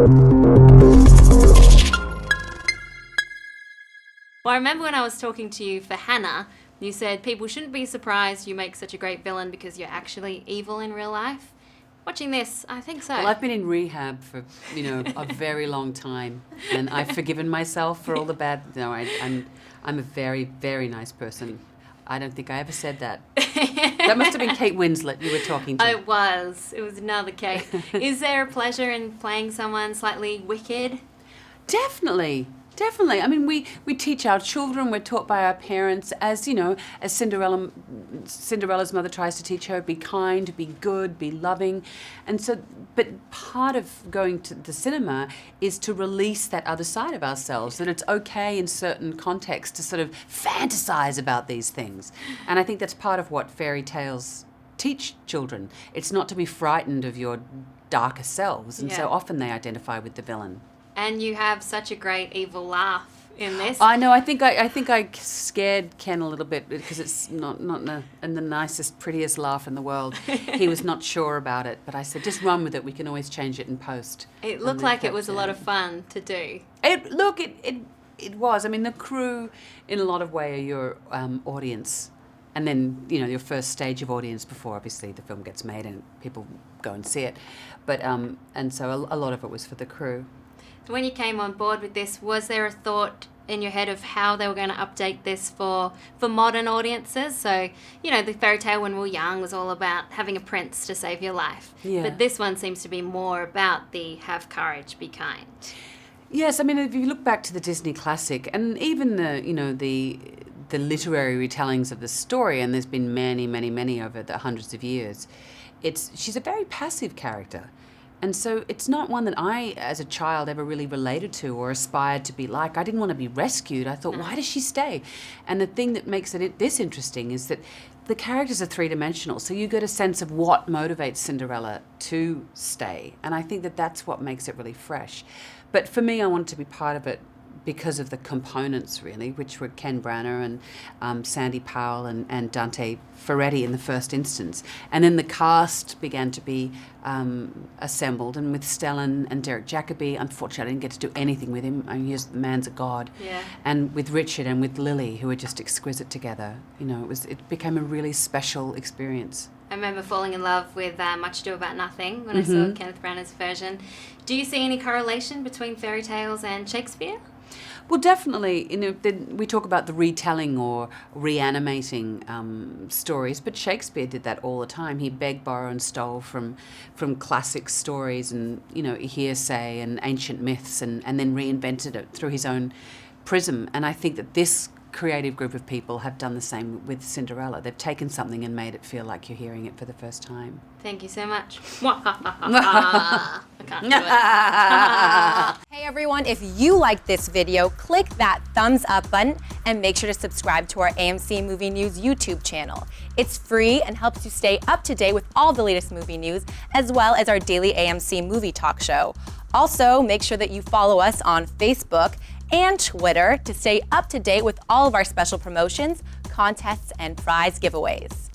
Well, I remember when I was talking to you for Hannah, you said people shouldn't be surprised you make such a great villain because you're actually evil in real life. Watching this, I think so. Well, I've been in rehab for, a very long time, and I've forgiven myself for all the bad. No, I'm a very, very nice person. I don't think I ever said that. That must have been Kate Winslet you were talking to. It was another Kate. Is there a pleasure in playing someone slightly wicked? Definitely. I mean, we teach our children, we're taught by our parents, as Cinderella's mother tries to teach her, be kind, be good, be loving. And so, but part of going to the cinema is to release that other side of ourselves, that it's okay in certain contexts to sort of fantasize about these things. And I think that's part of what fairy tales teach children. It's not to be frightened of your darker selves, and so often they identify with the villain. And you have such a great evil laugh in this. I know. I think I scared Ken a little bit because it's not in the nicest, prettiest laugh in the world. He was not sure about it, but I said, just run with it. We can always change it in post. It looked like it was a lot of fun to do. It was. I mean, the crew, in a lot of ways, are your audience, and then your first stage of audience before obviously the film gets made and people go and see it. But and so a lot of it was for the crew. So when you came on board with this, was there a thought in your head of how they were going to update this for modern audiences? So, the fairy tale when we were young was all about having a prince to save your life. Yeah. But this one seems to be more about the have courage, be kind. Yes, I mean, if you look back to the Disney classic and even the literary retellings of the story, and there's been many, many, many over the hundreds of years, she's a very passive character. And so it's not one that I, as a child, ever really related to or aspired to be like. I didn't want to be rescued. I thought, why does she stay? And the thing that makes this interesting is that the characters are three-dimensional, so you get a sense of what motivates Cinderella to stay. And I think that that's what makes it really fresh. But for me, I wanted to be part of it because of the components, really, which were Ken Branagh and Sandy Powell and Dante Ferretti in the first instance. And then the cast began to be assembled, and with Stellan and Derek Jacobi, unfortunately I didn't get to do anything with him. I mean, the man's a god. Yeah. And with Richard and with Lily, who were just exquisite together. It became a really special experience. I remember falling in love with Much Ado About Nothing when I saw Kenneth Branagh's version. Do you see any correlation between fairy tales and Shakespeare? Well, definitely. We talk about the retelling or reanimating stories, but Shakespeare did that all the time. He begged, borrowed, and stole from classic stories and hearsay and ancient myths, and then reinvented it through his own prism. And I think that this creative group of people have done the same with Cinderella. They've taken something and made it feel like you're hearing it for the first time. Thank you so much. I can't do it. Hey everyone, if you liked this video, click that thumbs up button and make sure to subscribe to our AMC Movie News YouTube channel. It's free and helps you stay up to date with all the latest movie news, as well as our daily AMC movie talk show. Also, make sure that you follow us on Facebook and Twitter to stay up to date with all of our special promotions, contests, and prize giveaways.